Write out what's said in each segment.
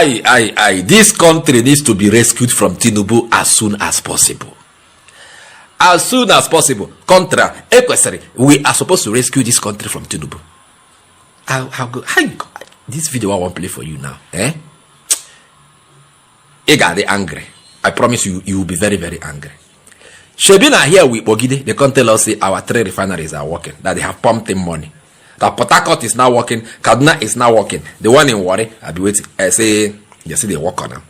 This country needs to be rescued from Tinubu as soon as possible. As soon as possible. Contra, we are supposed to rescue this country from Tinubu. This video I won't play for you now. You got angry. I promise you, you will be very, very angry. Shebina here with Bogide, they can't tell us say our 3 refineries are working, that they have pumped in money. That Port Harcourt is now working, Kaduna is now working. The one in Warri, I'll be waiting. I say, you see, they work on them.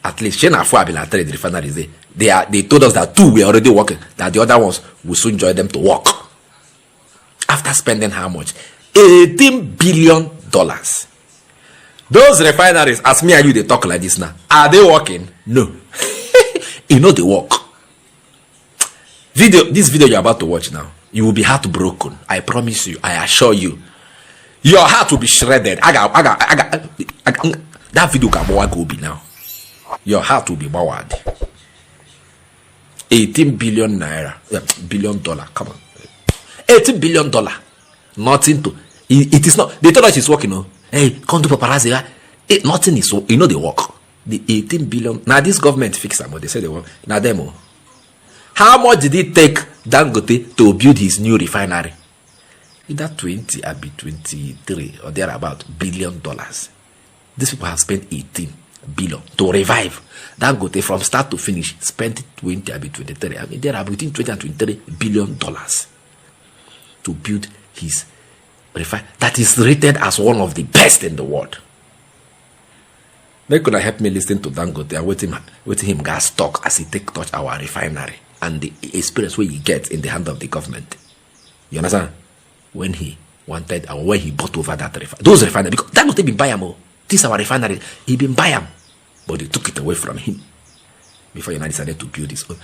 At least, Shena Fu Abila 3 refineries, they told us that 2 were already working, that the other ones will soon join them to work. After spending how much? $18 billion. Those refineries, as me and you, they talk like this now. Are they working? No. You know they work. This video you're about to watch now, you will be heartbroken. I promise you, I assure you. Your heart will be shredded. That video can go be now. Your heart will be bowered. 18 billion naira. Billion dollar. Come on. $18 billion. Nothing to. It is not. They told us it's working. No? Hey, come to paparazzi. Nothing is so. You know they work. The 18 billion. Now this government fix them. They say they work. Now demo. How much did it take Dangote to build his new refinery? Either 20 or 23 or thereabout billion dollars. These people have spent 18 billion to revive Dangote from start to finish. Spent 20 or 23. I mean, there are between 20 and 23 billion dollars to build his refinery that is rated as one of the best in the world. They could have helped me listen to Dangote and waiting him gas talk as he take touch our refinery and the experience where he gets in the hand of the government. You understand? When he wanted or when he bought over that refinery, those refineries, because Dangote been buy them. This is our refinery. He been buy them, but they took it away from him before he decided to build his own.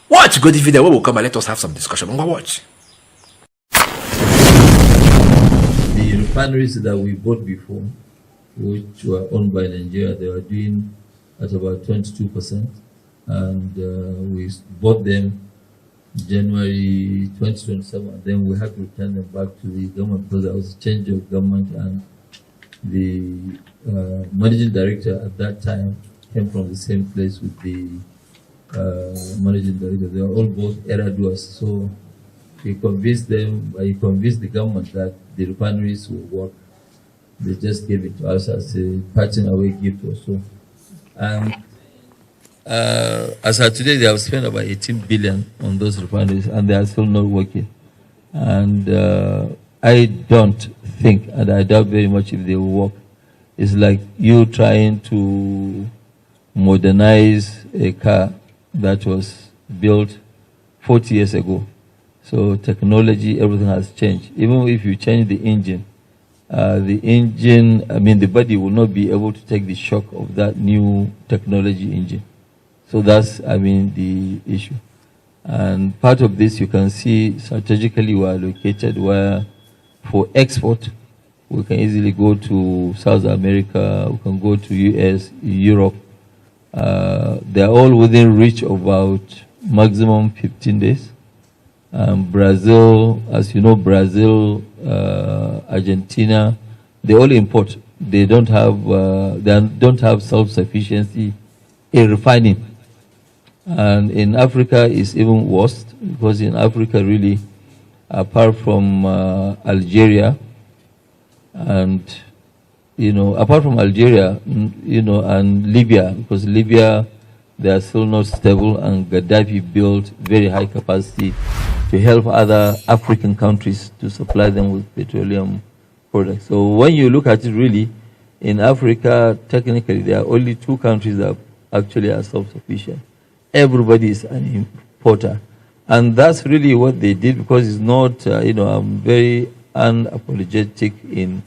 Watch, go the video. We will come and let us have some discussion. I'm gonna watch. The refineries that we bought before, which were owned by Nigeria, they were doing at about 22%, and we bought them January 2027, and then we had to return them back to the government because there was a change of government, and the managing director at that time came from the same place with the managing director. They were all both era doers, so he convinced the government that the refineries would work. They just gave it to us as a parting away gift or so. And as of today, they have spent about 18 billion on those refineries, and they are still not working. And I don't think, and I doubt very much if they will work. It's like you trying to modernize a car that was built 40 years ago. So technology, everything has changed. Even if you change the engine, the body will not be able to take the shock of that new technology engine. So that's, the issue. And part of this, you can see strategically we are located where for export, we can easily go to South America, we can go to US, Europe. They're all within reach of about maximum 15 days. Brazil, as you know, Argentina, they all import. They don't have self-sufficiency in refining. And in Africa, it's even worse because in Africa, really, apart from Algeria, and apart from Algeria, and Libya, because Libya, they are still not stable, and Gaddafi built very high capacity to help other African countries to supply them with petroleum products. So when you look at it, really, in Africa, technically, there are only 2 countries that actually are self-sufficient. Everybody is an importer. And that's really what they did, because it's not, I'm very unapologetic in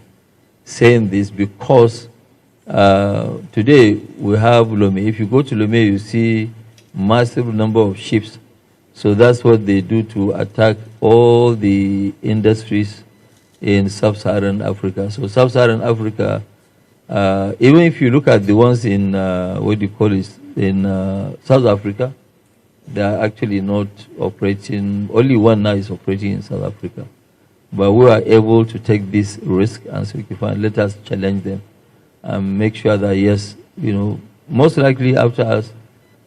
saying this, because today we have Lomé. If you go to Lomé, you see massive number of ships. So that's what they do to attack all the industries in sub-Saharan Africa. So sub-Saharan Africa, even if you look at the ones in, in South Africa, they are actually not operating, only one now is operating in South Africa. But we are able to take this risk and say, okay, fine, let us challenge them and make sure that, yes, most likely after us,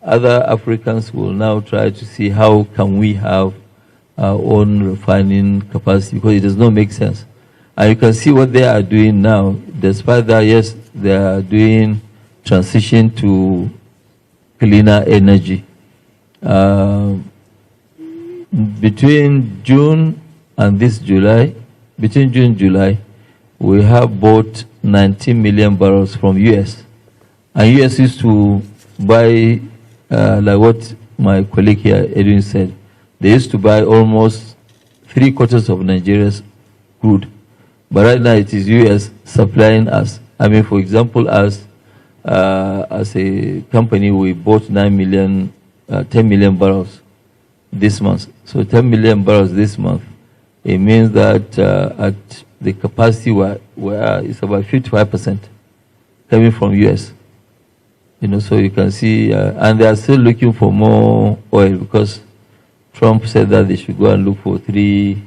other Africans will now try to see how can we have our own refining capacity, because it does not make sense. And you can see what they are doing now. Despite that, yes, they are doing transition to cleaner energy. Between June and this July, between June and July, we have bought 19 million barrels from US. And US used to buy, like what my colleague here, Edwin, said, they used to buy almost 3/4 of Nigeria's crude. But right now it is US supplying us. I mean, for example, as a company, we bought 10 million barrels this month. So 10 million barrels this month, it means that at the capacity where it's about 55% coming from US. So you can see, and they are still looking for more oil, because Trump said that they should go and look for 3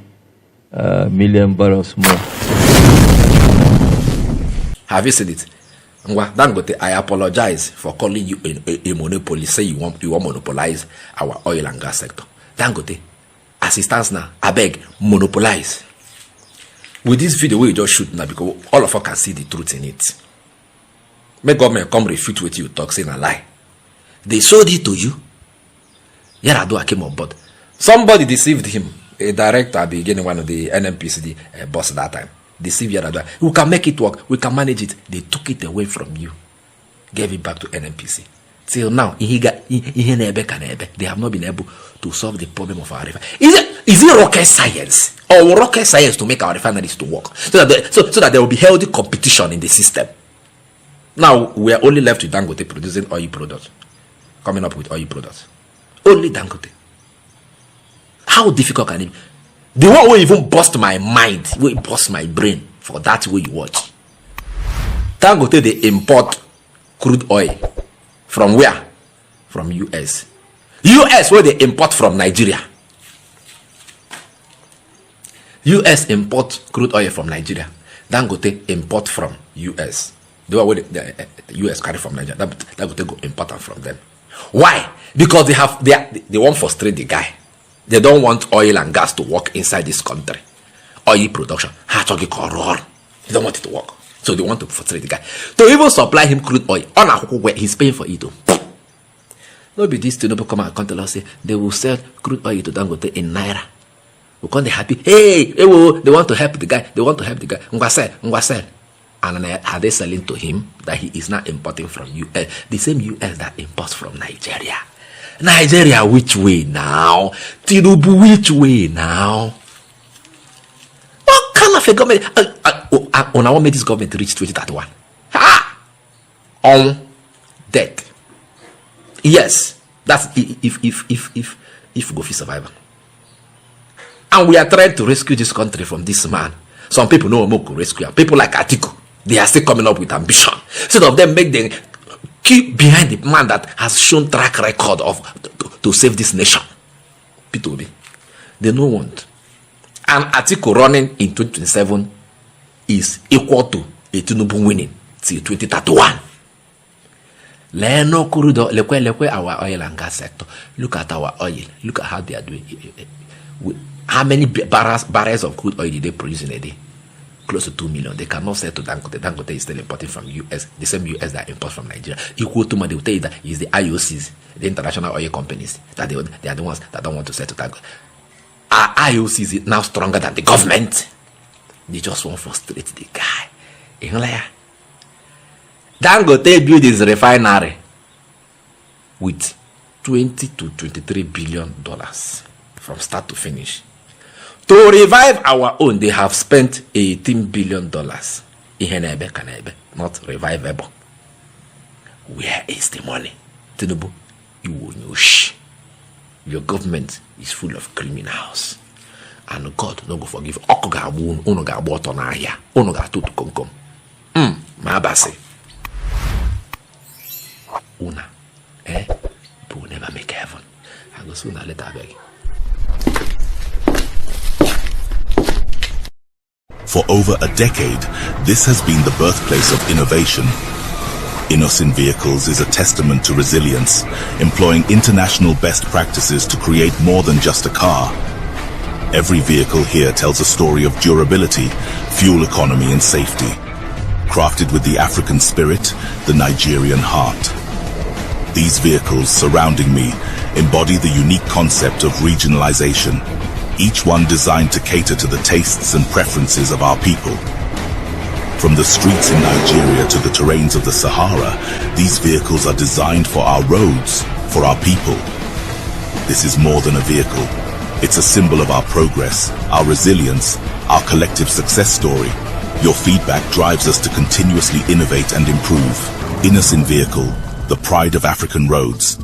million barrels more. Have you seen it? Dangote, I apologize for calling you a monopoly. Say you want monopolize our oil and gas sector. Dangote, as it stands now, I beg, monopolize. With this video we just shoot now, because all of us can see the truth in it. Make government come refute what you talk, saying a lie. They sold it to you. Yaradua came on board. Somebody deceived him. A director, beginning one of the NMPCD boss at that time. Deceive Yaradua. We can make it work. We can manage it. They took it away from you. Gave it back to NMPC. Till now, they have not been able to solve the problem of our refinery. Is it rocket science? Or rocket science to make our refineries to work? So that there will be healthy competition in the system. Now, we are only left with Dangote producing oil products. Coming up with oil products. Only Dangote. How difficult can it be? The one will even bust my mind, will bust my brain for that way you watch. Dangote, they import crude oil. From where? From US. US, where they import from Nigeria. US import crude oil from Nigeria. Dangote import from US. The one where the US carry from Nigeria. Dangote go import from them. Why? Because they want to frustrate the guy. They don't want oil and gas to work inside this country. Oil production. They don't want it to work. So they want to frustrate the guy. To even supply him crude oil, he's paying for it. No be this Tinubu come and tell us, say they will sell crude oil to Dangote in Naira. We can't be happy. Hey, they want to help the guy. They want to help the guy. Ngwasel. And are they selling to him that he is not importing from US? The same US that imports from Nigeria. Nigeria, which way now? Tinubu, which way now? What kind of a government? On our made this government reach 2031. On dead. Yes, that's if we go for survival. And we are trying to rescue this country from this man. Some people know more to rescue. People like Atiku, they are still coming up with ambition. Instead of them make them keep behind the man that has shown track record of to save this nation. P2B. They don't want. And Atiku running in 2027 is equal to a Tinubu winning till 2031. Look our oil and gas sector. Look at our oil. Look at how they are doing. How many barrels of crude oil did they produce in a day? Close to 2 million. They cannot sell to Dangote. Dangote is still importing from US. The same US that imports from Nigeria. Equal to money, they will tell you that is the IOCs, the international oil companies, that they are the ones that don't want to sell to Dangote. Our IOCs is now stronger than the government. They just want to frustrate the guy. Dangote built his refinery with $20 to $23 billion from start to finish. To revive our own, they have spent $18 billion. Not revivable. Where is the money? Tinubu, your government is full of criminals. And God no go forgive. Una, will never make heaven. I go sooner later beg. For over a decade, this has been the birthplace of innovation, Innoson Vehicles is a testament to resilience, employing international best practices to create more than just a car. Every vehicle here tells a story of durability, fuel economy and safety. Crafted with the African spirit, the Nigerian heart. These vehicles surrounding me embody the unique concept of regionalization, each one designed to cater to the tastes and preferences of our people. From the streets in Nigeria to the terrains of the Sahara, these vehicles are designed for our roads, for our people. This is more than a vehicle. It's a symbol of our progress, our resilience, our collective success story. Your feedback drives us to continuously innovate and improve. Innoson Vehicle, the pride of African roads.